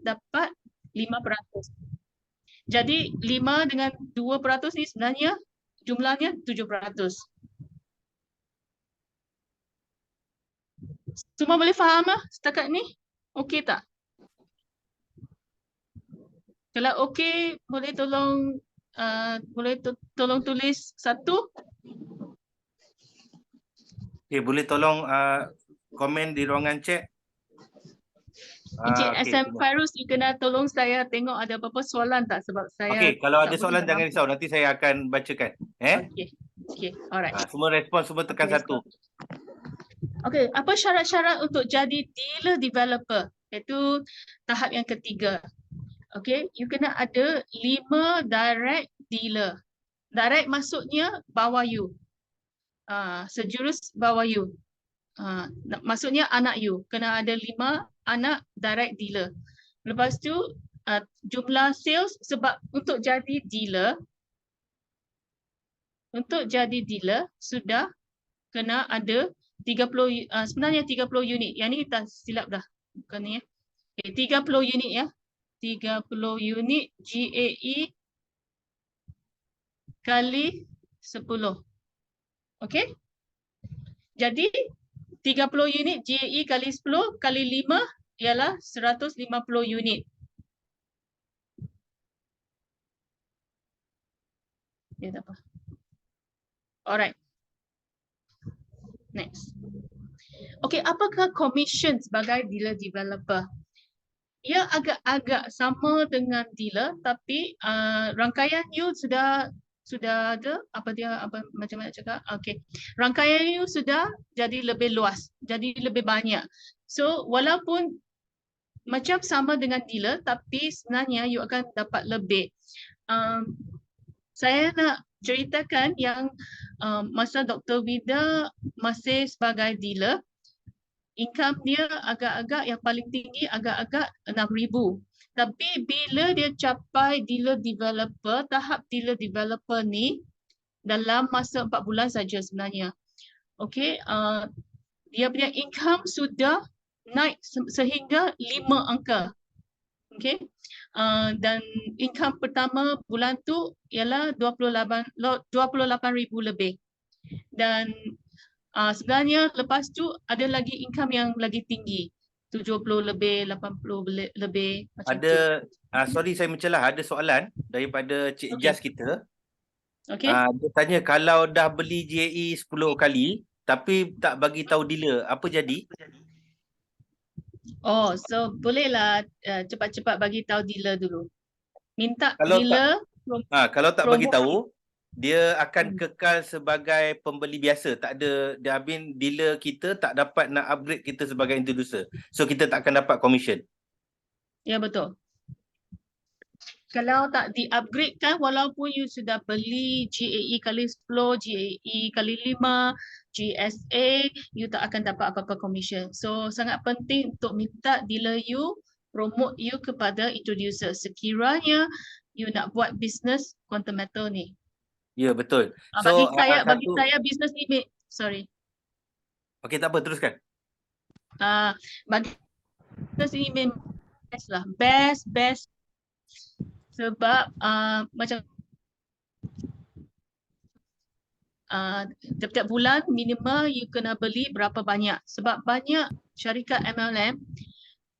dapat 5%. Jadi 5 dengan 2% ni sebenarnya jumlahnya 7%. Semua boleh faham lah setakat ni? Okey tak? Kalau okey, boleh tolong tolong tulis 1. Okay, boleh tolong komen di ruangan chat. Encik Okay. SM Fairuz, you kena tolong saya tengok ada apa-apa soalan tak, sebab saya Okey, kalau tak ada soalan boleh jangan risau, nanti saya akan bacakan. Okey, alright. Semua respon semua tekan Okay, satu. Okey, apa syarat-syarat untuk jadi dealer developer? Iaitu tahap yang ketiga. Okey, you kena ada 5 direct dealer. Direct maksudnya bawah you. Sejurus bawah you. Maksudnya anak you. Kena ada 5 anak direct dealer. Lepas tu jumlah sales, sebab untuk jadi dealer sudah kena ada 30 sebenarnya 30 unit. Yang ni kita silap dah. Bukan ni ya. Okay, 30 unit ya. 30 unit GAE kali 10. Okey? Jadi 30 unit GAE kali 10 kali 5 ialah 150 unit. Ya tak apa. Alright. Next. Okey, apakah commission sebagai dealer developer? Ia agak-agak sama dengan dealer, tapi rangkaian you sudah ada macam mana cakap? Okey. Rangkaian you sudah jadi lebih luas, jadi lebih banyak. So walaupun macam sama dengan dealer, tapi sebenarnya you akan dapat lebih. Saya nak ceritakan yang masa Dr. Vida masih sebagai dealer, income dia agak-agak yang paling tinggi agak-agak 6,000. Tapi bila dia capai dealer developer, tahap dealer developer ni dalam masa 4 bulan saja sebenarnya. Okey, dia punya income sudah naik sehingga 5 angka. Okey. Dan income pertama bulan tu ialah 28,000 lebih. Dan sebenarnya lepas tu ada lagi income yang lagi tinggi, 70 lebih, 80 lebih macam tu. Sorry saya mencelah, ada soalan daripada Cik Jas kita. Okey. Dia tanya kalau dah beli GAE 10 kali tapi tak bagi tahu dealer, apa jadi? Oh, so bolehlah cepat-cepat bagi tahu dealer dulu. Minta Kalau dealer kalau tak bagi promote. tahu, dia akan kekal sebagai pembeli biasa. Tak ada, dealer kita tak dapat nak upgrade kita sebagai introducer. So kita tak akan dapat commission. Ya, betul. Kalau tak di-upgrade kan, walaupun you sudah beli GAE kali 10, GAE kali 5, GSA, you tak akan dapat apa-apa commission. So sangat penting untuk minta dealer you promote you kepada introducer sekiranya you nak buat bisnes quantum metal ni. Ya, betul. Bagi So saya bisnes ni Okey, tak apa, teruskan. Bagi bisnes ni memang best lah. Best. Sebab macam tiap-tiap bulan minimal you kena beli berapa banyak. Sebab banyak syarikat MLM,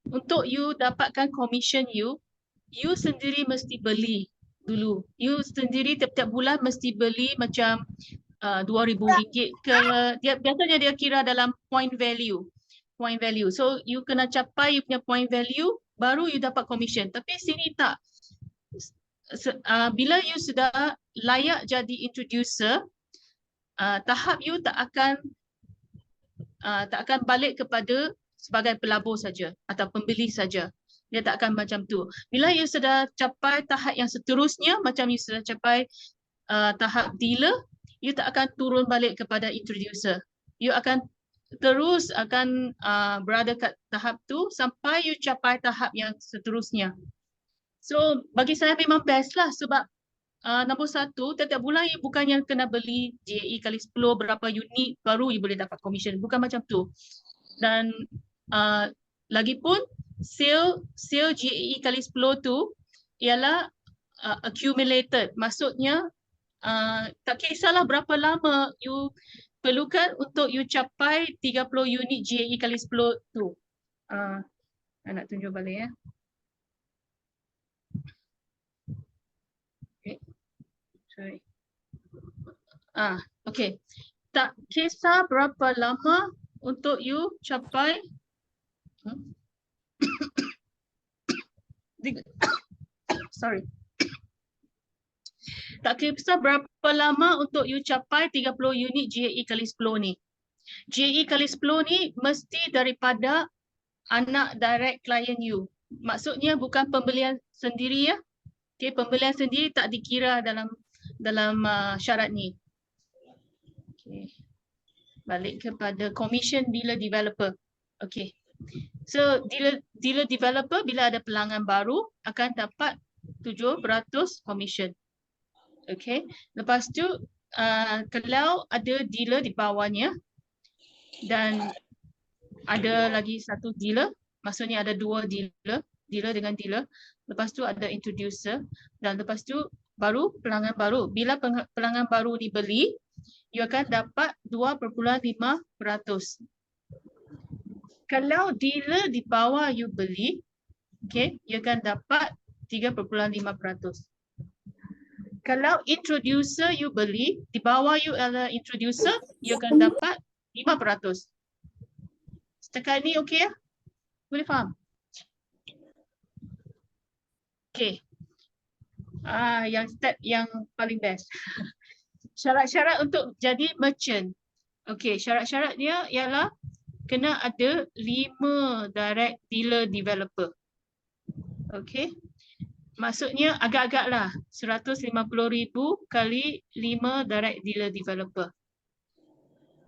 untuk you dapatkan commission you sendiri mesti beli dulu. You sendiri tiap-tiap bulan mesti beli macam RM2,000 ke. Biasanya dia kira dalam point value. So you kena capai you punya point value baru you dapat commission. Tapi sini tak. Bila you sudah layak jadi introducer, tahap you tak akan balik kepada sebagai pelabur saja atau pembeli saja. Dia tak akan macam tu. Bila you sudah capai tahap yang seterusnya, macam you sudah capai tahap dealer, you tak akan turun balik kepada introducer. You akan terus berada kat tahap tu sampai you capai tahap yang seterusnya. So bagi saya memang best lah, sebab nombor 1, tiap-tiap bulan you bukannya kena beli GAE kali 10 berapa unit baru you boleh dapat commission. Bukan macam tu. Dan lagipun sale GAE kali 10 tu ialah accumulated. Maksudnya tak kisahlah berapa lama you perlukan untuk you capai 30 unit GAE kali 10 tu. Nak tunjuk balik ya. Okay. Sorry. Okay. Tak kisah berapa lama untuk you capai sorry. Tak kisah berapa lama untuk you capai 30 unit GAE kali 10 ni. GAE kali 10 ni mesti daripada anak direct client you. Maksudnya bukan pembelian sendiri ya. Okay, pembelian sendiri tak dikira dalam syarat ni. Okay. Balik kepada commission dealer developer. Okay. So dealer developer bila ada pelanggan baru akan dapat 7% commission. Okay. Lepas tu kalau ada dealer di bawahnya dan ada lagi satu dealer, maksudnya ada dua dealer dengan dealer. Lepas tu ada introducer dan lepas tu baru pelanggan baru. Bila pelanggan baru dibeli, you akan dapat 2.5%. Kalau dealer di bawah you beli, okay, you akan dapat 3.5%. Kalau introducer you beli, di bawah you adalah introducer, you akan dapat 5%. Setakat ni okey ya? Boleh faham? Okey. Yang step yang paling best. Syarat-syarat untuk jadi merchant. Okey, syarat-syarat dia ialah kena ada 5 direct dealer developer. Okey. Maksudnya agak-agak lah 150,000 kali 5 direct dealer developer.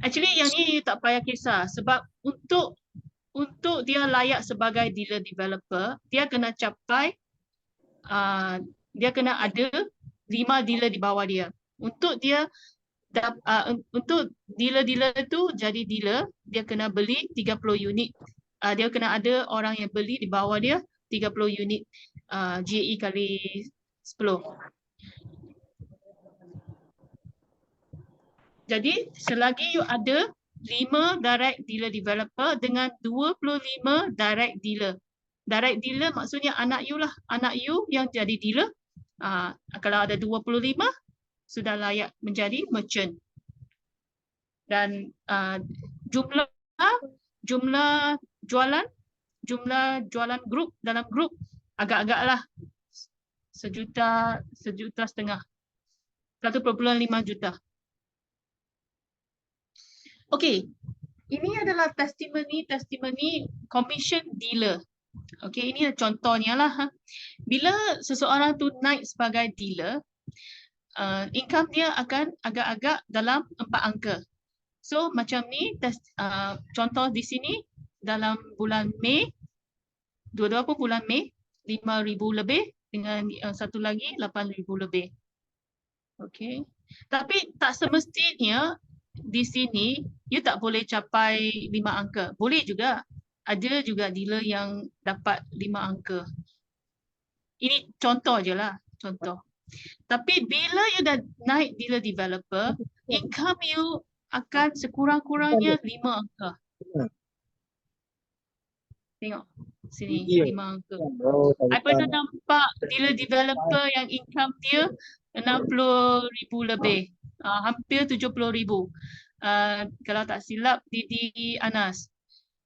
Actually yang ni tak payah kisah sebab untuk dia layak sebagai dealer developer, dia kena capai dia kena ada 5 dealer di bawah dia. Untuk dia untuk dealer-dealer tu jadi dealer, dia kena beli 30 unit. Dia kena ada orang yang beli di bawah dia 30 unit GAE kali 10. Jadi selagi you ada 5 direct dealer developer dengan 25 direct dealer. Direct dealer maksudnya anak you lah. Anak you yang jadi dealer. Kalau ada 25 sudah layak menjadi merchant. Dan jumlah jualan grup dalam grup agak-agak lah 1,500,000. 1.5 juta. Okey, ini adalah testimoni commission dealer. Okey, ini contohnya lah. Bila seseorang tu naik sebagai dealer, income dia akan agak-agak dalam 4 angka. So macam ni contoh di sini dalam bulan Mei, dua-dua pun bulan Mei 5,000 lebih dengan satu lagi 8,000 lebih. Okey. Tapi tak semestinya di sini you tak boleh capai 5 angka. Boleh juga. Ada juga dealer yang dapat 5 angka. Ini contoh je lah, contoh. Tapi bila you dah naik dealer developer, income you akan sekurang-kurangnya 5 angka. Tengok sini 5 angka. I pernah nampak dealer developer yang income dia 60,000 lebih. Hampir 70,000. Kalau tak silap Didi Anas.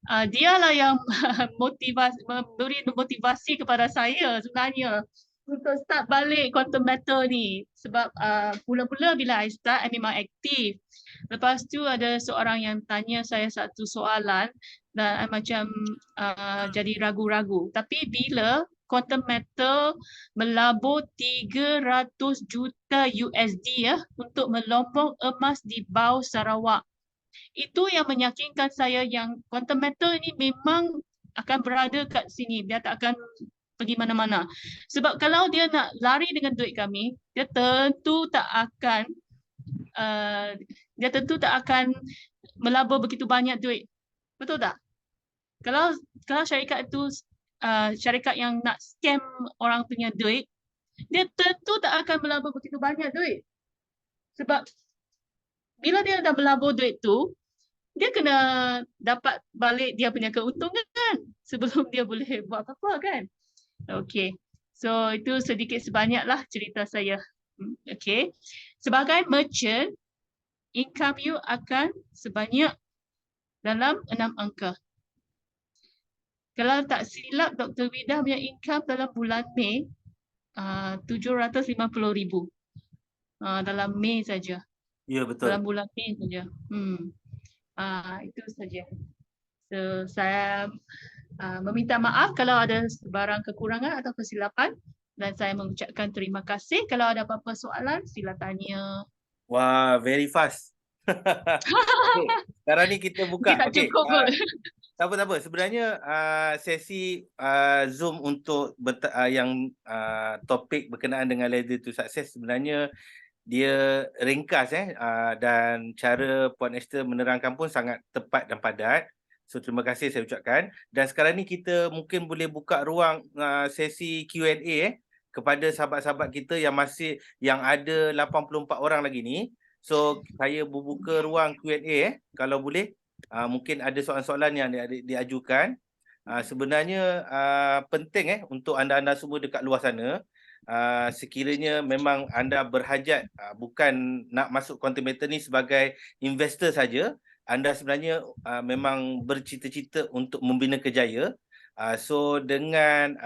Dialah yang memberi motivasi kepada saya sebenarnya untuk start balik quantum matter ni. Sebab mula-mula bila I start, I memang aktif. Lepas tu ada seorang yang tanya saya satu soalan dan I macam jadi ragu-ragu. Tapi bila quantum matter melabur 300 juta USD ya untuk melombong emas di Bau Sarawak. Itu yang meyakinkan saya yang quantum matter ini memang akan berada kat sini. Dia tak akan pergi mana-mana. Sebab kalau dia nak lari dengan duit kami, dia tentu tak akan melabur begitu banyak duit. Betul tak? Kalau syarikat itu syarikat yang nak scam orang punya duit, dia tentu tak akan melabur begitu banyak duit. Sebab bila dia dah melabur duit tu, dia kena dapat balik dia punya keuntungan sebelum dia boleh buat apa-apa kan. Okay. So itu sedikit sebanyaklah cerita saya. Okay. Sebagai merchant, income you akan sebanyak dalam 6 angka. Kalau tak silap, Dr. Vida punya income dalam bulan Mei 750,000 dalam Mei saja. Ya, betul. Dalam bulan Mei saja. Itu saja. So saya meminta maaf kalau ada sebarang kekurangan atau kesilapan dan saya mengucapkan terima kasih. Kalau ada apa-apa soalan, sila tanya. Wah, very fast. Okay. Sekarang ni kita buka. Mungkin tak cukup kot. Tak apa. Sebenarnya sesi Zoom untuk yang topik berkenaan dengan Ladder to Success sebenarnya dia ringkas dan cara Puan Esther menerangkan pun sangat tepat dan padat. So terima kasih saya ucapkan. Dan sekarang ni kita mungkin boleh buka ruang sesi Q&A kepada sahabat-sahabat kita yang ada 84 orang lagi ni. So saya membuka ruang Q&A kalau boleh. Mungkin ada soalan-soalan yang diajukan. Sebenarnya penting untuk anda-anda semua dekat luar sana, sekiranya memang anda berhajat bukan nak masuk content matter ni sebagai investor saja, anda sebenarnya memang bercita-cita untuk membina kerjaya. So dengan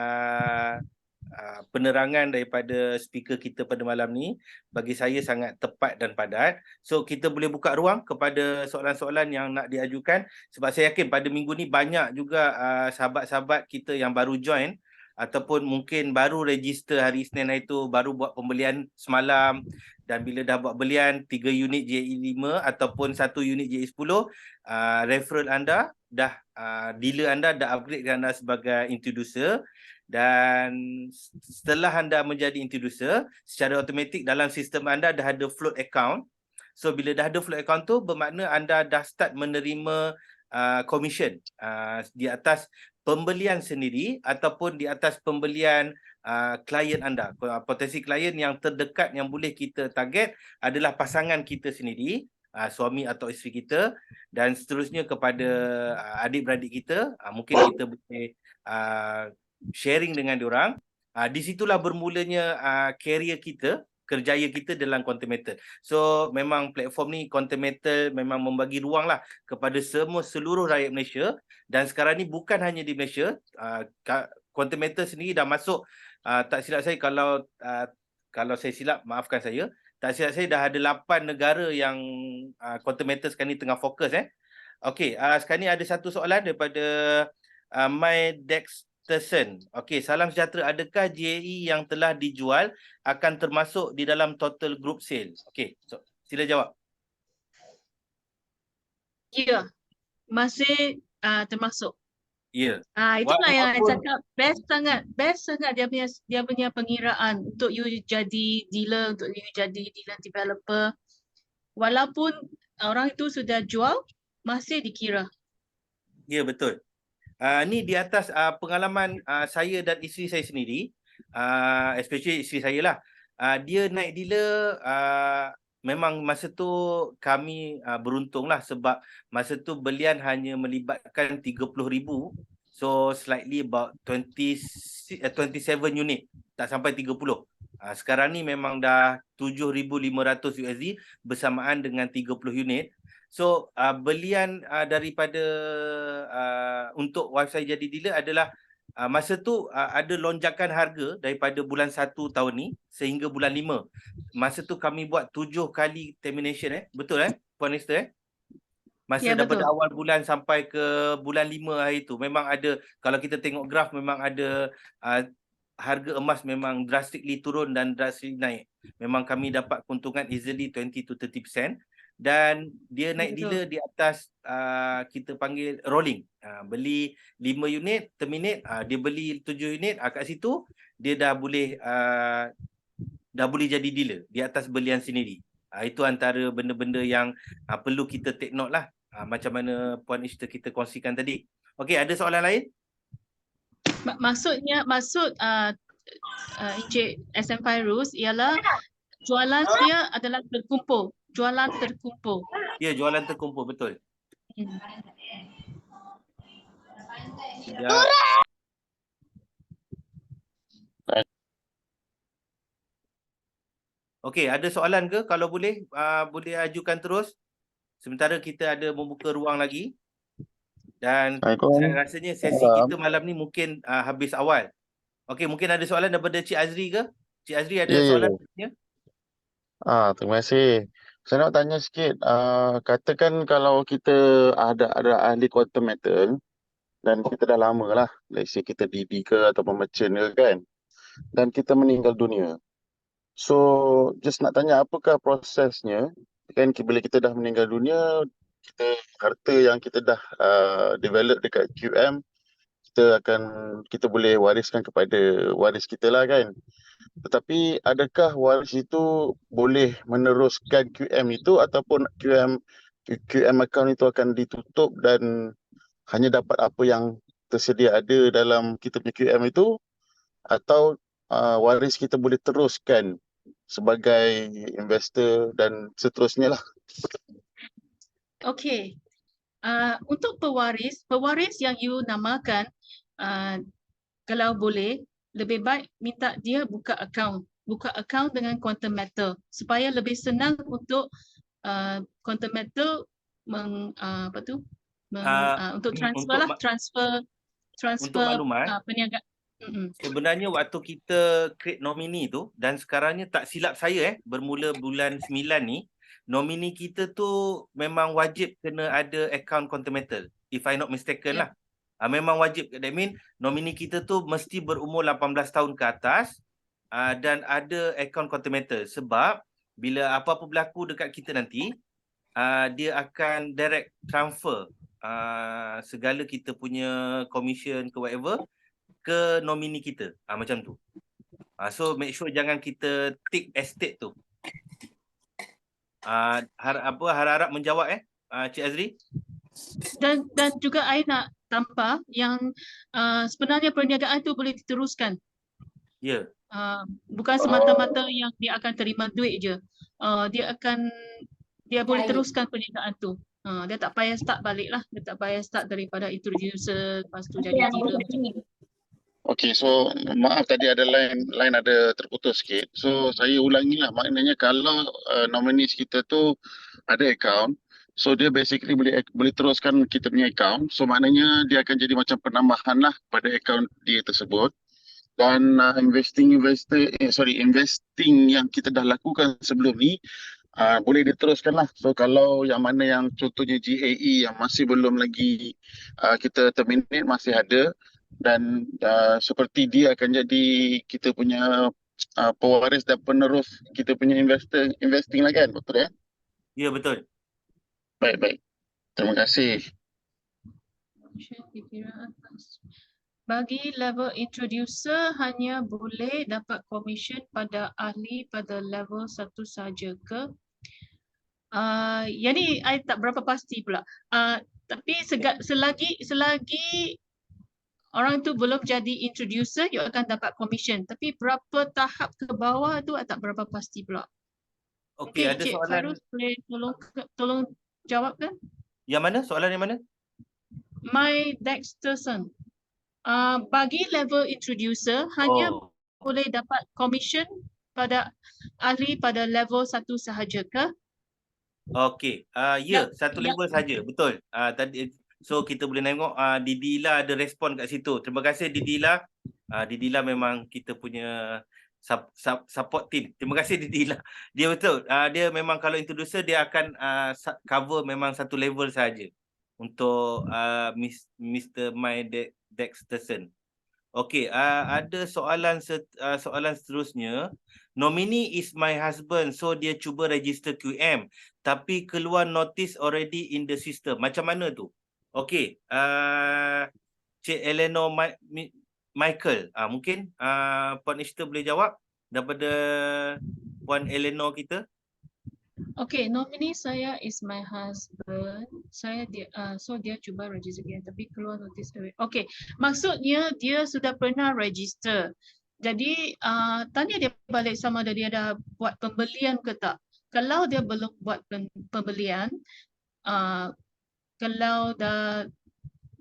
penerangan daripada speaker kita pada malam ni bagi saya sangat tepat dan padat. So kita boleh buka ruang kepada soalan-soalan yang nak diajukan sebab saya yakin pada minggu ni banyak juga sahabat-sahabat kita yang baru join ataupun mungkin baru register hari Isnin hari tu, baru buat pembelian semalam dan bila dah buat belian 3 unit JE5 ataupun 1 unit JE10, referral anda dah dealer anda dah upgrade anda sebagai introducer. Dan setelah anda menjadi introducer, secara automatik dalam sistem anda dah ada float account. So bila dah ada float account tu bermakna anda dah start menerima commission di atas pembelian sendiri ataupun di atas pembelian klien anda. Potensi klien yang terdekat yang boleh kita target adalah pasangan kita sendiri, suami atau isteri kita, dan seterusnya kepada adik-beradik kita. Mungkin kita boleh sharing dengan diorang. Di situlah bermulanya career kita, kerjaya kita dalam content matter. So memang platform ni content matter memang membagi ruang lah kepada seluruh rakyat Malaysia. Dan sekarang ni bukan hanya di Malaysia, content matter sendiri dah masuk, tak silap saya kalau saya silap maafkan saya, tak silap saya dah ada 8 negara yang content matter sekarang ni tengah fokus. Okey, sekarang ni ada satu soalan daripada My Dex Tersen. Okey, salam sejahtera. Adakah JE yang telah dijual akan termasuk di dalam total group sale? Okey, so, sila jawab. Ya, masih termasuk. Ya. Itulah yang saya cakap, best sangat dia punya pengiraan untuk you jadi dealer, untuk you jadi dealer developer. Walaupun orang itu sudah jual, masih dikira. Ya, betul. Ni di atas pengalaman saya dan isteri saya sendiri, especially isteri saya lah. Dia naik dealer, memang masa tu kami beruntung lah sebab masa tu belian hanya melibatkan 30,000. So slightly about 27 unit, tak sampai 30. Sekarang ni memang dah 7,500 USD bersamaan dengan 30 unit. So belian daripada untuk wife saya jadi dealer adalah masa tu ada lonjakan harga daripada bulan 1 tahun ni sehingga bulan 5. Masa tu kami buat 7 kali termination. Betul Puan Esther Masa daripada awal bulan sampai ke bulan 5 hari tu memang ada, kalau kita tengok graf memang ada harga emas memang drastically turun dan drastically naik. Memang kami dapat keuntungan easily 20 to 30%. Dan dia naik dealer di atas kita panggil rolling. Beli 5 unit, terminate, dia beli 7 unit, kat situ dia dah boleh jadi dealer di atas belian sendiri. Itu antara benda-benda yang perlu kita take note lah. Macam mana Puan Esther kita kongsikan tadi. Okey, ada soalan lain? Maksud Encik SM Fairuz ialah jualan dia adalah terkumpul. Jualan terkumpul. Ya, jualan terkumpul, betul. Hmm. Sekejap. Okey, ada soalan ke? Kalau boleh, boleh ajukan terus. Sementara kita ada membuka ruang lagi. Dan Assalamualaikum. rasanya sesi kita malam ni mungkin habis awal. Okey, mungkin ada soalan daripada Cik Azri ke? Cik Azri ada Ya, ya, soalan? ya. Terima kasih. Saya nak tanya sikit. Katakan kalau kita ada ahli quantum metal dan kita dah lama lah, let's say kita DD ke ataupun merchant ke kan, dan kita meninggal dunia. So, just nak tanya apakah prosesnya kan bila kita dah meninggal dunia, harta yang kita dah develop dekat QM, kita boleh wariskan kepada waris kita lah kan. Tetapi adakah waris itu boleh meneruskan QM itu ataupun QM account itu akan ditutup dan hanya dapat apa yang tersedia ada dalam kita punya QM itu, atau waris kita boleh teruskan sebagai investor dan seterusnya lah. Okey. Untuk pewaris yang you namakan, kalau boleh, lebih baik minta dia buka akaun dengan Quantum Metal supaya lebih senang untuk Quantum Metal untuk transfer lah, Untuk maklumat, perniagaan. sebenarnya waktu kita create nomini tu, dan sekarangnya tak silap saya bermula bulan 9 ni, nomini kita tu memang wajib kena ada account Quantum Metal, if I not mistaken lah. Memang wajib. That mean nomini kita tu mesti berumur 18 tahun ke atas dan ada account Quantum Metal. Sebab bila apa-apa berlaku dekat kita nanti, dia akan direct transfer segala kita punya commission ke whatever ke nomini kita. Macam tu. So make sure jangan kita tick estate tu. Harap-harap menjawab Cik Azri. Dan juga saya nak tambah yang sebenarnya perniagaan tu boleh diteruskan. Ya. Bukan semata-mata yang dia akan terima duit je. Dia boleh teruskan perniagaan tu. Dia tak payah start balik lah. Dia tak payah start daripada introducer, lepas tu jadi dealer macam tu. Okay, so maaf tadi ada line ada terputus sikit. So saya ulangilah, maknanya kalau nominees kita tu ada account, so dia basically boleh teruskan kita punya account. So maknanya dia akan jadi macam penambahan lah pada account dia tersebut. Dan investing yang kita dah lakukan sebelum ni boleh diteruskan lah. So kalau yang mana yang contohnya GAE yang masih belum lagi kita terminate, masih ada, dan seperti dia akan jadi kita punya pewaris dan penerus kita punya investing lah kan, betul ya? Ya, betul. Baik. Terima kasih. Bagi level introducer hanya boleh dapat commission pada ahli pada level 1 saja ke? Yang ni I tak berapa pasti pula. Tapi selagi orang tu belum jadi introducer, you akan dapat commission. Tapi berapa tahap ke bawah tu I tak berapa pasti pula. Okey, ada Cik soalan. Fairuz boleh tolong jawab kan? Yang mana? Soalan yang mana? My Dexterson. Bagi level introducer hanya boleh dapat commission pada ahli pada level 1 sahaja ke? Okey, satu level saja, betul. Tadi so kita boleh tengok Didila ada respon kat situ. Terima kasih Didila. Didila memang kita punya support team. Terima kasih Didila. Dia betul. Dia memang kalau introducer dia akan cover memang satu level saja untuk Mr. My Dexterson. Okey, ada soalan seterusnya. Nominee is my husband, so dia cuba register QM tapi keluar notice already in the system. Macam mana tu? Okey, Cik Eleanor Michael, mungkin Puan Ishta boleh jawab daripada Puan Eleanor kita. Okay, nominee saya is my husband. Saya dia, so dia cuba register again, tapi keluar notice away. Okay, maksudnya dia sudah pernah register. Jadi tanya dia balik sama ada dia dah buat pembelian ke tak. Kalau dia belum buat pembelian, kalau dah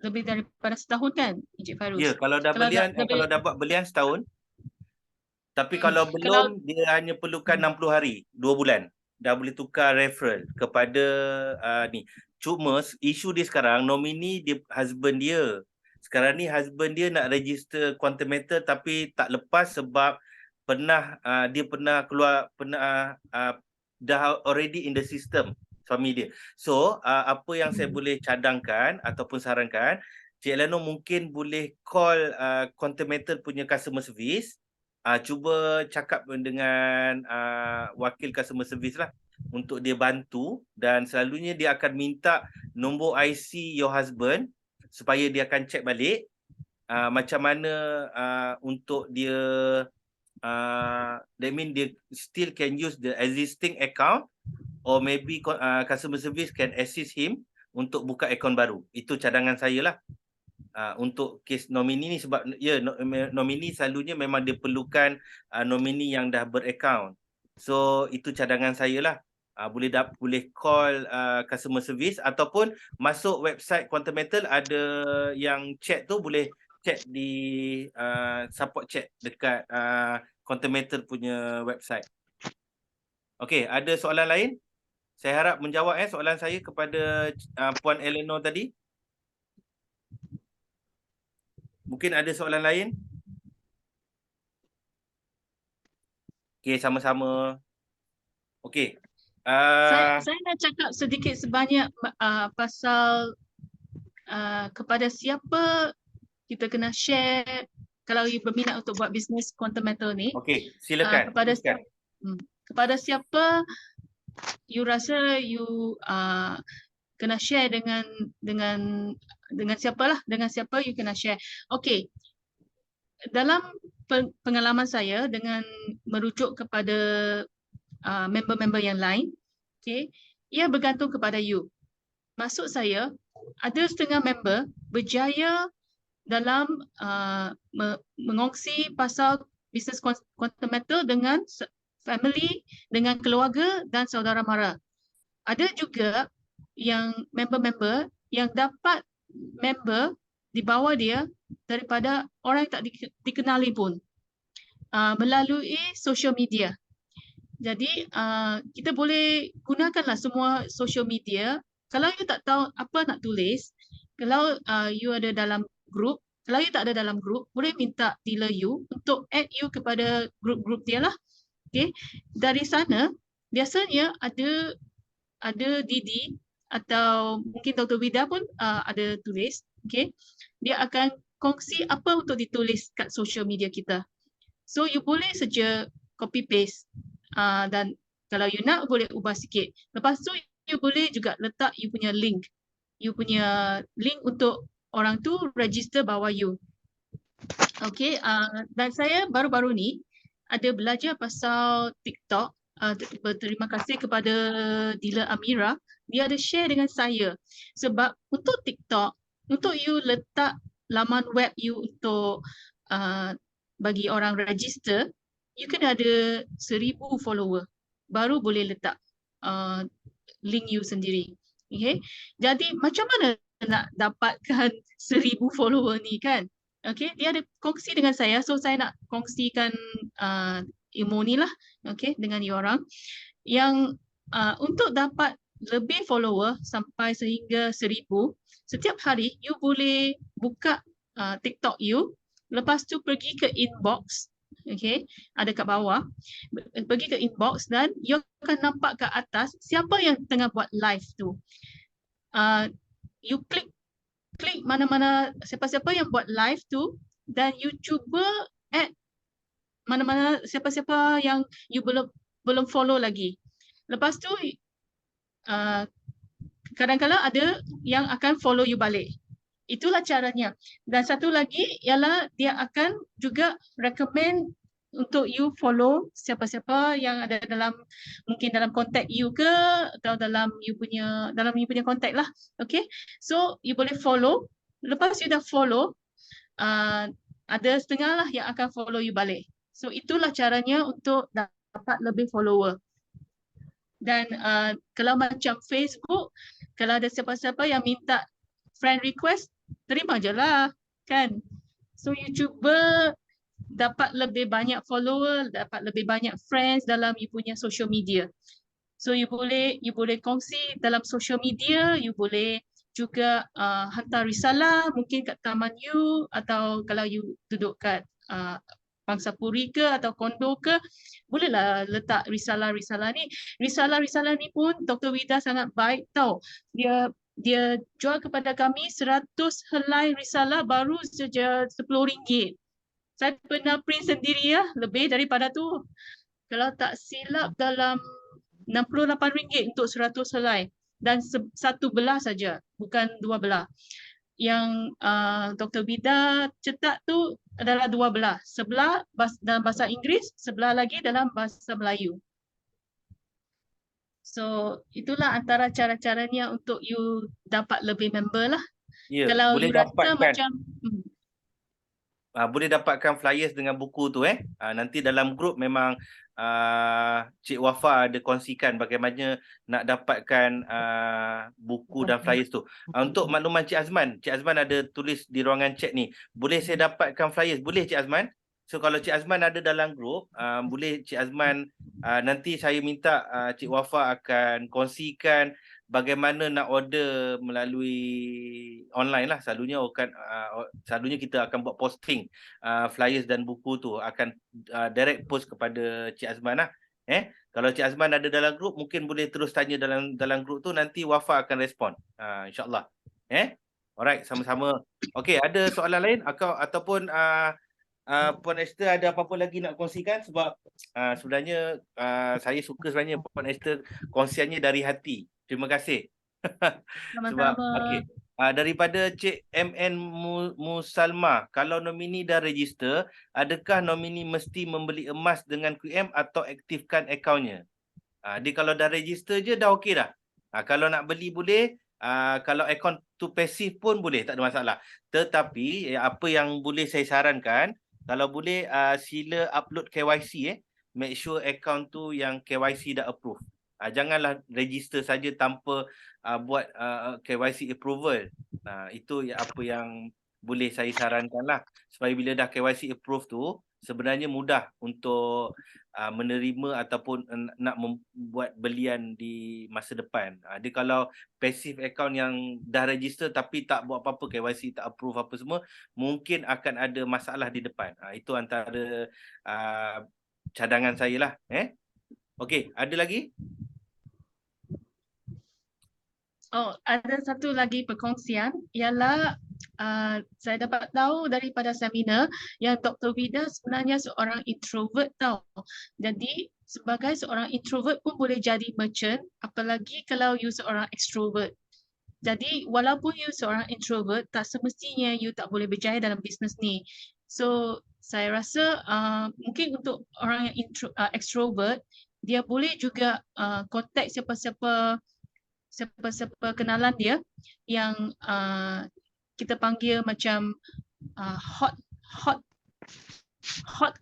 lebih daripada setahun kan, Encik Ya, Fairuz? kalau dah Kalau dah belian, lebih, kalau dah buat belian setahun, tapi kalau kalau belum, dia hanya perlukan 60 hari, 2 bulan. Dah boleh tukar referral kepada ni. Cuma isu dia sekarang, nomini dia husband dia. Sekarang ni husband dia nak register quantum metal tapi tak lepas sebab dia pernah keluar, dah already in the system suami dia. So, apa yang saya boleh cadangkan ataupun sarankan, Cik Elano mungkin boleh call quantum metal punya customer service. Cuba cakap dengan wakil customer service lah untuk dia bantu, dan selalunya dia akan minta nombor IC your husband supaya dia akan check balik macam mana untuk dia that mean dia still can use the existing account, or maybe customer service can assist him untuk buka akaun baru. Itu cadangan saya lah. Untuk kes nomini ni, sebab nomini selalunya memang dia perlukan nomini yang dah beraccount. So itu cadangan saya lah. Boleh call customer service ataupun masuk website Quantum Metal, ada yang chat tu, boleh chat di support chat dekat Quantum Metal punya website. Okey, ada soalan lain? Saya harap menjawab soalan saya kepada Puan Eleanor tadi. Mungkin ada soalan lain? Okey, sama-sama. Okey. saya nak cakap sedikit sebanyak pasal kepada siapa kita kena share kalau you berminat untuk buat bisnes quantum metal ni. Okey, silakan. Kepada siapa you rasa you kena share dengan siapa you kena share. Okey. Dalam pengalaman saya dengan merujuk kepada member-member yang lain, okey, ia bergantung kepada you. Maksud saya, ada setengah member berjaya dalam mengongsi pasal bisnes quantum metal dengan family, dengan keluarga dan saudara mara. Ada juga yang member-member yang dapat member di bawah dia daripada orang yang tak dikenali pun melalui social media. Jadi kita boleh gunakanlah semua social media. Kalau you tak tahu apa nak tulis, kalau you ada dalam group, kalau you tak ada dalam group, boleh minta dealer you untuk add you kepada group-group dia lah. Okay. Dari sana biasanya ada Didi atau mungkin Dr. Vida pun ada tulis. Okay. Dia akan kongsi apa untuk ditulis kat social media kita. So you boleh saja copy paste dan kalau you nak boleh ubah sikit. Lepas tu you boleh juga letak you punya link. You punya link untuk orang tu register bawah you. Okay, dan saya baru-baru ni ada belajar pasal TikTok. Berterima kasih kepada dealer Amira. Dia ada share dengan saya. Sebab untuk TikTok, untuk you letak laman web you untuk bagi orang register, you kena ada 1000 follower. Baru boleh letak link you sendiri. Okay? Jadi macam mana nak dapatkan 1000 follower ni kan? Okay, dia ada kongsi dengan saya. So saya nak kongsikan ilmu ni lah, okay, dengan you orang. Yang untuk dapat lebih follower sampai sehingga 1000, setiap hari you boleh buka TikTok you. Lepas tu pergi ke inbox. Okay, ada kat bawah. Pergi ke inbox dan you akan nampak ke atas siapa yang tengah buat live tu. You klik mana-mana siapa-siapa yang buat live tu dan you cuba add mana-mana siapa-siapa yang you belum follow lagi. Lepas tu kadang-kadang ada yang akan follow you balik. Itulah caranya. Dan satu lagi ialah dia akan juga recommend untuk you follow siapa-siapa yang ada dalam, mungkin dalam kontak you ke, atau dalam you punya kontak lah. Okay, so you boleh follow. Lepas you dah follow, ada setengah lah yang akan follow you balik. So itulah caranya untuk dapat lebih follower. Dan kalau macam Facebook, kalau ada siapa-siapa yang minta friend request, terima je lah kan. So you cuba dapat lebih banyak follower, dapat lebih banyak friends dalam you punya social media. So you boleh kongsi dalam social media, you boleh juga hantar risalah mungkin kat taman you, atau kalau you duduk kat Pangsapuri ke atau kondo ke, bolehlah letak risalah-risalah ni. Risalah-risalah ni pun Dr. Wida sangat baik tau. Dia jual kepada kami 100 helai risalah baru saja RM10. Saya pernah print sendiri ya, lebih daripada tu. Kalau tak silap dalam RM68 untuk 100 helai. Dan satu belah saja, bukan dua belah. Yang Dr. Wida cetak tu adalah dua belah. Sebelah dalam bahasa Inggeris, sebelah lagi dalam bahasa Melayu. So itulah antara cara-caranya untuk you dapat lebih member lah. Ya, Kalau boleh you rasa dapatkan macam boleh dapatkan flyers dengan buku tu nanti dalam grup memang Cik Wafa ada kongsikan bagaimana nak dapatkan buku dan flyers tu. Untuk makluman Cik Azman ada tulis di ruangan chat ni, boleh saya dapatkan flyers? Boleh Cik Azman? So kalau Cik Azman ada dalam grup, boleh Cik Azman nanti saya minta Cik Wafa akan kongsikan bagaimana nak order melalui online lah. Selalunya kita akan buat posting flyers dan buku tu, akan direct post kepada Cik Azman lah. Kalau Cik Azman ada dalam grup, mungkin boleh terus tanya dalam grup tu, nanti Wafa akan respon, insyaAllah. Alright, sama-sama. Okay, ada soalan lain ataupun Puan Esther ada apa-apa lagi nak kongsikan? Sebab sebenarnya saya suka sebenarnya Puan Esther kongsiannya dari hati. Terima kasih. Sebab okay. Daripada Cik MN Musalma, kalau nomini dah register, adakah nomini mesti membeli emas dengan QM atau aktifkan akaunnya? Dia kalau dah register je dah okey dah. Kalau nak beli boleh, kalau akaun tu pasif pun boleh, tak ada masalah. Tetapi apa yang boleh saya sarankan, kalau boleh sila upload KYC make sure akaun tu yang KYC dah approve. Janganlah register saja tanpa buat KYC approval. Itu apa yang boleh saya sarankan lah. Supaya bila dah KYC approve tu, sebenarnya mudah untuk menerima ataupun nak membuat belian di masa depan. Dia kalau passive account yang dah register tapi tak buat apa-apa, KYC tak approve apa semua, mungkin akan ada masalah di depan. Itu antara cadangan saya lah. Okey, ada lagi? Oh, ada satu lagi perkongsian, ialah saya dapat tahu daripada seminar yang Dr. Wida sebenarnya seorang introvert tau. Jadi sebagai seorang introvert pun boleh jadi merchant, apalagi kalau you seorang extrovert. Jadi walaupun you seorang introvert, tak semestinya you tak boleh berjaya dalam bisnes ni. So saya rasa mungkin untuk orang yang extrovert, dia boleh juga contact siapa-siapa kenalan dia yang kita panggil macam hot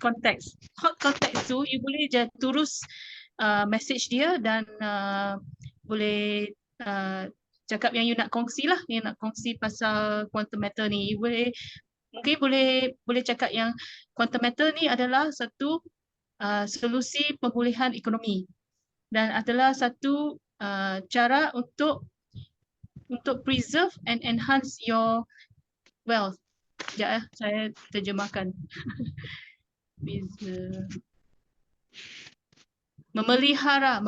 contacts. Hot contacts tu you boleh je terus message dia dan boleh cakap yang you nak kongsi lah, yang nak kongsi pasal quantum matter ni. You mungkin boleh cakap yang quantum matter ni adalah satu solusi pemulihan ekonomi dan adalah satu cara untuk preserve and enhance your wealth. Sekejap saya terjemahkan. Memelihara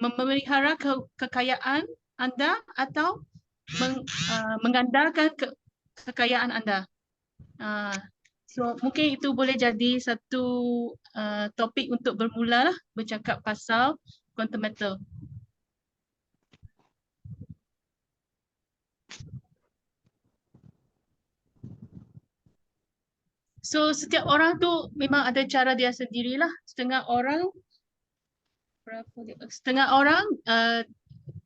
memelihara kekayaan anda atau mengandalkan kekayaan anda. So mungkin itu boleh jadi satu topik untuk bermula lah, bercakap pasal quantum matter. So setiap orang tu memang ada cara dia sendirilah. Setengah orang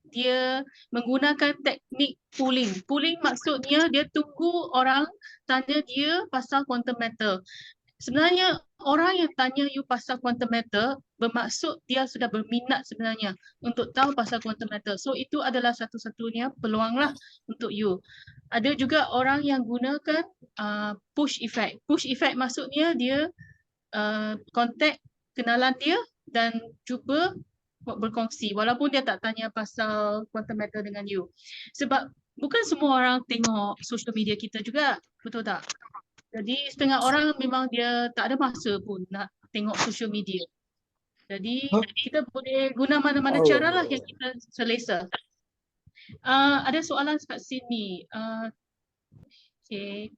dia menggunakan teknik pooling. Pooling maksudnya dia tunggu orang tanya dia pasal quantum matter. Sebenarnya orang yang tanya you pasal quantum matter bermaksud dia sudah berminat sebenarnya untuk tahu pasal quantum matter. So itu adalah satu-satunya peluang lah untuk you. Ada juga orang yang gunakan push effect. Push effect maksudnya dia contact kenalan dia dan cuba berkongsi walaupun dia tak tanya pasal quantum matter dengan you. Sebab bukan semua orang tengok social media kita juga, betul tak? Jadi setengah orang memang dia tak ada masa pun nak tengok social media. Jadi kita boleh guna mana-mana cara lah yang kita selesa. Ada soalan kat sini. Okay.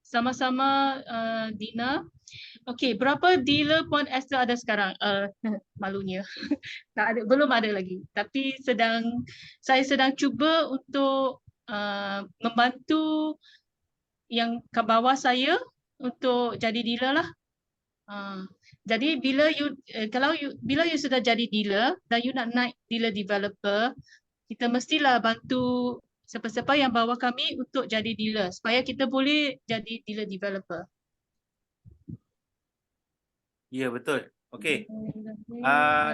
Sama-sama Dina. Okey, berapa dealer Puan Esther ada sekarang? Malunya. Tak ada, belum ada lagi. Tapi saya sedang cuba untuk membantu yang ke bawah saya untuk jadi dealer lah. Jadi bila you sudah jadi dealer dan you nak naik dealer developer, kita mestilah bantu siapa-siapa yang bawa kami untuk jadi dealer supaya kita boleh jadi dealer developer. Ya, betul. Okey.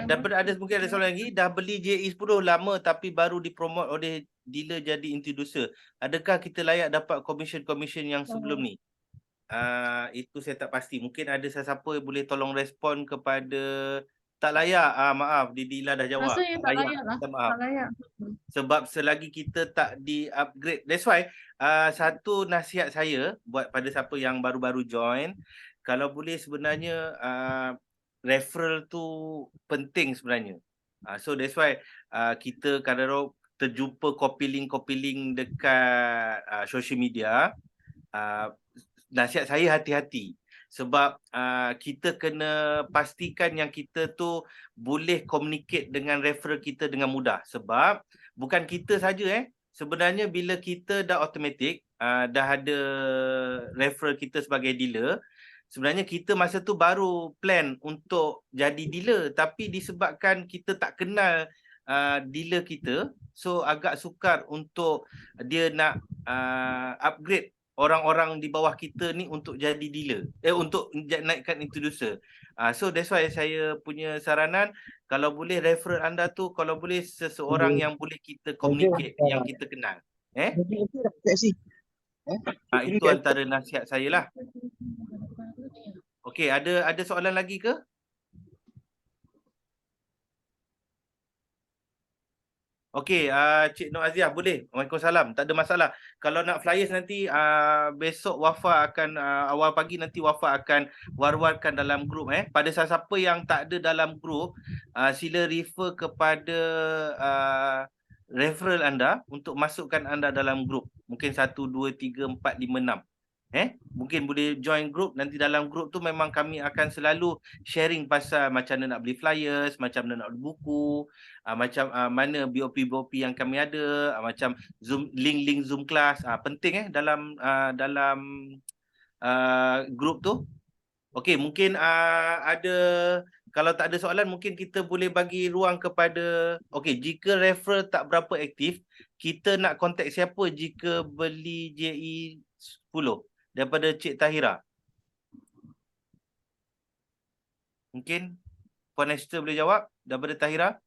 Daripada ada mungkin ada soalan lagi. Dah beli JE10 lama tapi baru dipromot oleh dealer jadi introducer. Adakah kita layak dapat komisen-komisen yang sebelum ni? Itu saya tak pasti. Mungkin ada sesiapa yang boleh tolong respon kepada tak layak. Maaf, Dila dah jawab. Rasanya tak layak lah. Minta maaf. Tak layak. Sebab selagi kita tak di-upgrade. That's why satu nasihat saya buat pada siapa yang baru-baru join, kalau boleh sebenarnya referral tu penting sebenarnya. So that's why kita kadang-kadang terjumpa copy link dekat social media. Nasihat saya hati-hati. Sebab kita kena pastikan yang kita tu boleh communicate dengan referral kita dengan mudah. Sebab bukan kita saja sebenarnya bila kita dah automatic, dah ada referral kita sebagai dealer, sebenarnya kita masa tu baru plan untuk jadi dealer, tapi disebabkan kita tak kenal dealer kita, so agak sukar untuk dia nak upgrade orang-orang di bawah kita ni untuk jadi dealer, untuk naikkan introducer. So that's why saya punya saranan, kalau boleh referral anda tu, kalau boleh seseorang yang boleh kita communicate, yang kita kenal. Itu antara nasihat saya lah. Okey, ada soalan lagi ke? Okey, Cik Nur Aziah boleh. Waalaikumsalam. Tak ada masalah. Kalau nak flyers nanti besok Wafa akan awal pagi nanti Wafa akan war-warkan dalam grup Pada siapa yang tak ada dalam grup, sila refer kepada referral anda untuk masukkan anda dalam grup. Mungkin 1 2 3 4 5 6. Mungkin boleh join group. Nanti dalam group tu memang kami akan selalu sharing pasal macam mana nak beli flyers, macam mana nak beli buku, macam mana BOP yang kami ada, macam Zoom link Zoom class. Penting dalam group tu. Okey, mungkin ada, kalau tak ada soalan mungkin kita boleh bagi ruang kepada, okey, jika referral tak berapa aktif, kita nak contact siapa jika beli JE 10 daripada Cik Tahira? Mungkin Puan Esther boleh jawab daripada Tahira?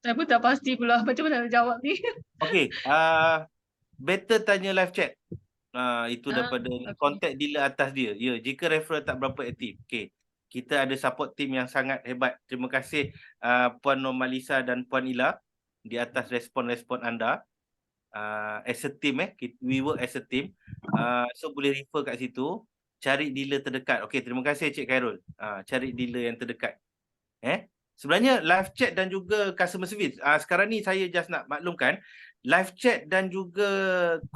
Saya pun tak pasti pula macam mana nak jawab ni. Okey, better tanya live chat. Itu daripada contact dealer atas dia. Ya, jika referral tak berapa aktif. Okey. Kita ada support team yang sangat hebat. Terima kasih Puan Normalisa dan Puan Ila di atas respon-respon anda. As a team we work as a team. So boleh refer kat situ, cari dealer terdekat. Okey, terima kasih Cik Khairul. Cari dealer yang terdekat. Sebenarnya live chat dan juga customer service, sekarang ni saya just nak maklumkan, live chat dan juga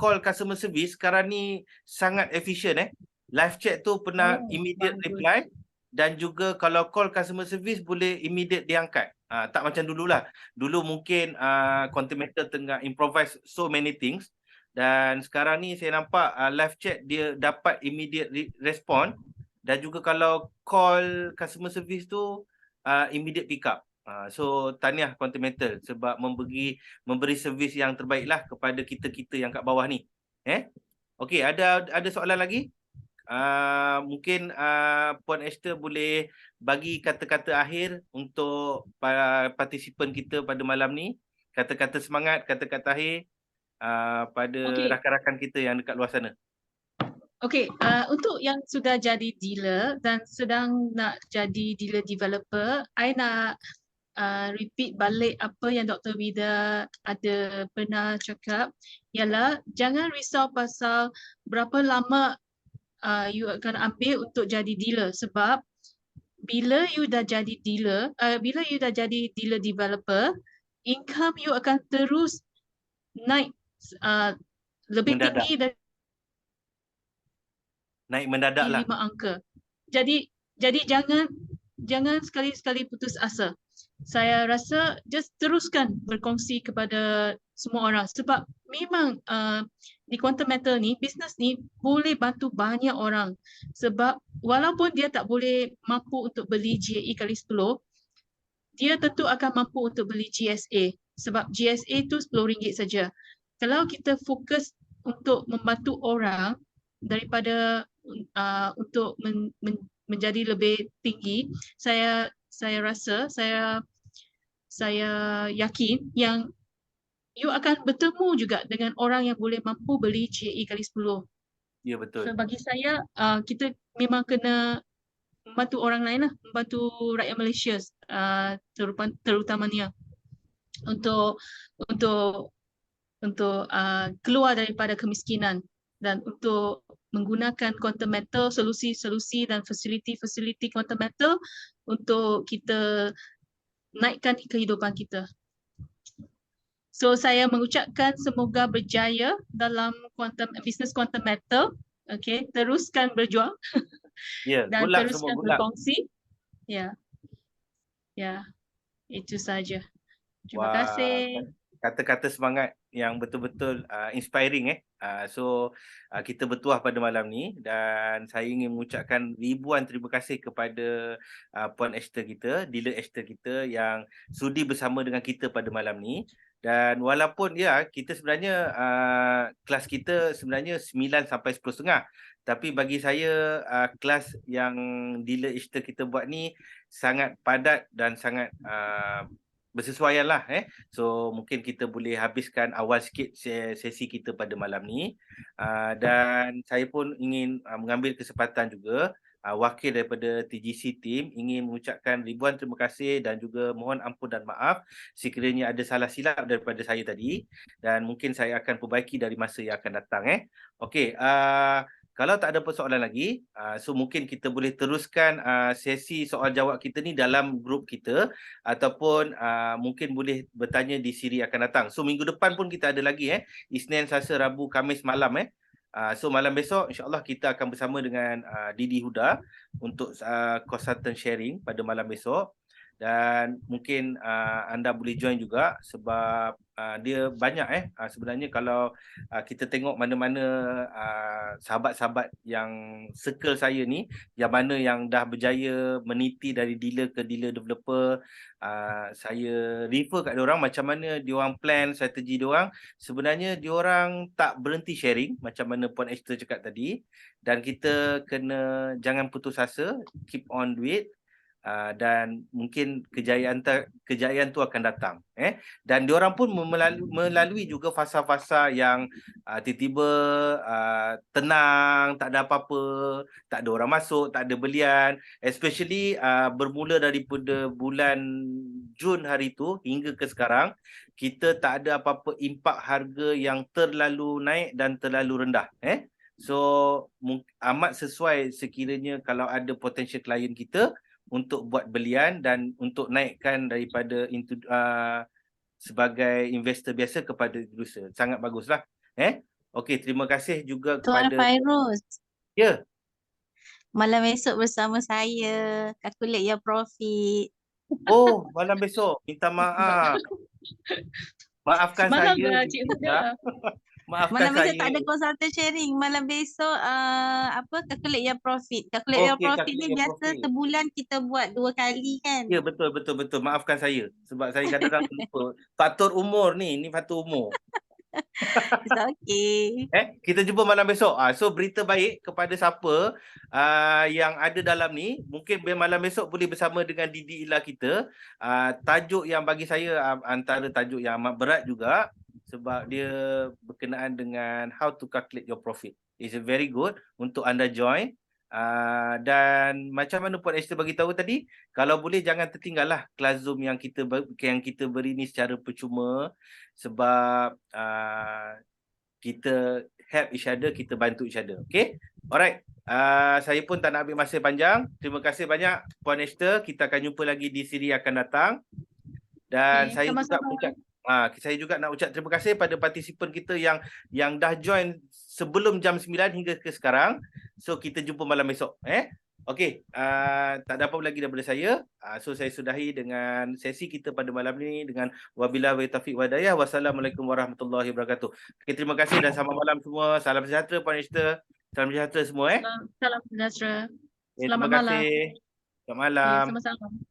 call customer service sekarang ni sangat efisien. Live chat tu pernah immediate reply, dan juga kalau call customer service boleh immediate diangkat. Tak macam dululah. Dulu mungkin content meter tengah improvise so many things, dan sekarang ni saya nampak live chat dia dapat immediate respond, dan juga kalau call customer service tu immediate pick up. So tahniah content meter sebab memberi servis yang terbaik lah kepada kita-kita yang kat bawah ni. Okey, ada soalan lagi? Mungkin Puan Esther boleh bagi kata-kata akhir untuk para partisipan kita pada malam ni. Kata-kata semangat, kata-kata akhir pada rakan-rakan kita yang dekat luar sana. Okey, untuk yang sudah jadi dealer dan sedang nak jadi dealer developer, I nak repeat balik apa yang Dr. Vida ada pernah cakap, ialah jangan risau pasal berapa lama you akan ambil untuk jadi dealer, sebab bila you dah jadi dealer, bila you dah jadi dealer developer, income you akan terus naik lebih Mendadak. tinggi dari Naik mendadak lah. 5 angka. Jadi jangan sekali-sekali putus asa. Saya rasa just teruskan berkongsi kepada semua orang, sebab memang di quantum metal ni, bisnes ni boleh bantu banyak orang, sebab walaupun dia tak boleh mampu untuk beli GAE kali 10, dia tentu akan mampu untuk beli GSA, sebab GSA tu RM10 saja. Kalau kita fokus untuk membantu orang daripada untuk menjadi lebih tinggi, saya rasa, saya yakin yang you akan bertemu juga dengan orang yang boleh mampu beli GAE kali 10. Ya, betul. So bagi saya, kita memang kena membantu orang lain lah, membantu rakyat Malaysia terutamanya untuk keluar daripada kemiskinan, dan untuk menggunakan quantum metal, solusi-solusi dan fasiliti-fasiliti quantum metal untuk kita naikkan kehidupan kita. So saya mengucapkan semoga berjaya dalam bisnes quantum metal. Okay, teruskan berjuang. Dan teruskan berkongsi. Ya, itu saja. Terima kasih. Kata-kata semangat yang betul-betul inspiring. So kita bertuah pada malam ni, dan saya ingin mengucapkan ribuan terima kasih kepada Puan Esther kita, dealer Esther kita yang sudi bersama dengan kita pada malam ni. Dan walaupun kita sebenarnya kelas kita sebenarnya 9 sampai 10.30, tapi bagi saya kelas yang dealer Esther kita buat ni sangat padat dan sangat bersesuaian lah. So mungkin kita boleh habiskan awal sikit sesi kita pada malam ni, dan saya pun ingin mengambil kesempatan juga wakil daripada TGC team ingin mengucapkan ribuan terima kasih dan juga mohon ampun dan maaf sekiranya ada salah silap daripada saya tadi, dan mungkin saya akan perbaiki dari masa yang akan datang. Okey, kalau tak ada persoalan lagi, so mungkin kita boleh teruskan sesi soal jawab kita ni dalam grup kita, ataupun mungkin boleh bertanya di siri akan datang. So minggu depan pun kita ada lagi, Isnin, Selasa, Rabu, Khamis malam. So malam besok insyaAllah kita akan bersama dengan Didi Huda untuk consultant sharing pada malam besok. Dan mungkin anda boleh join juga sebab dia banyak sebenarnya kalau kita tengok mana-mana sahabat-sahabat yang circle saya ni, yang mana yang dah berjaya meniti dari dealer ke dealer developer, saya refer kat diorang macam mana diorang plan strategi diorang. Sebenarnya diorang tak berhenti sharing macam mana Puan Esther cakap tadi, dan kita kena jangan putus asa, keep on do it. Dan mungkin kejayaan tu akan datang. Dan diorang pun melalui juga fasa-fasa yang tiba-tiba tenang, tak ada apa-apa, tak ada orang masuk, tak ada belian, especially bermula daripada bulan Jun hari tu hingga ke sekarang, kita tak ada apa-apa impak harga yang terlalu naik dan terlalu rendah. So amat sesuai sekiranya kalau ada potential klien kita untuk buat belian dan untuk naikkan daripada sebagai investor biasa kepada producer. Sangat baguslah. Okey, terima kasih juga Tuan kepada Fairuz. Ya. Malam esok bersama saya calculate your profit. Oh, malam besok. Minta maaf. Maafkan Semalam saya, Cik ya. Huda. Maafkan Malam besok saya. tak ada consultant sharing. Malam besok calculate your profit. Calculate your Okey, profit calculate ni your biasa profit. sebulan kita buat 2 kali kan. Ya, betul, betul, betul. Maafkan saya. Sebab saya kadang-kadang lupa. Faktor umur ni faktor umur. It's okay. Kita jumpa malam besok. So berita baik kepada siapa yang ada dalam ni, mungkin malam besok boleh bersama dengan Didi Ila kita. Tajuk yang bagi saya antara tajuk yang amat berat juga sebab dia berkenaan dengan how to calculate your profit. It's very good untuk anda join. Dan macam mana Puan Esther bagi tahu tadi, kalau boleh jangan tertinggallah kelas Zoom yang kita beri ni secara percuma sebab kita help each other, kita bantu each other. Okay? Alright. Saya pun tak nak ambil masa panjang. Terima kasih banyak Puan Esther. Kita akan jumpa lagi di siri akan datang. Dan Okay, saya juga nak ucap terima kasih pada partisipan kita yang dah join sebelum jam 9 hingga ke sekarang. So kita jumpa malam besok. Okey, tak ada apa lagi daripada saya. So saya sudahi dengan sesi kita pada malam ni dengan wabillahi taufiq wa hidayah. Wassalamualaikum warahmatullahi wabarakatuh. Okay, terima kasih dan selamat malam semua. Salam sejahtera Puan Esther. Salam sejahtera semua. Salam sejahtera. Okay, Selamat terima malam. kasih. Selamat Ya, malam. sama-sama.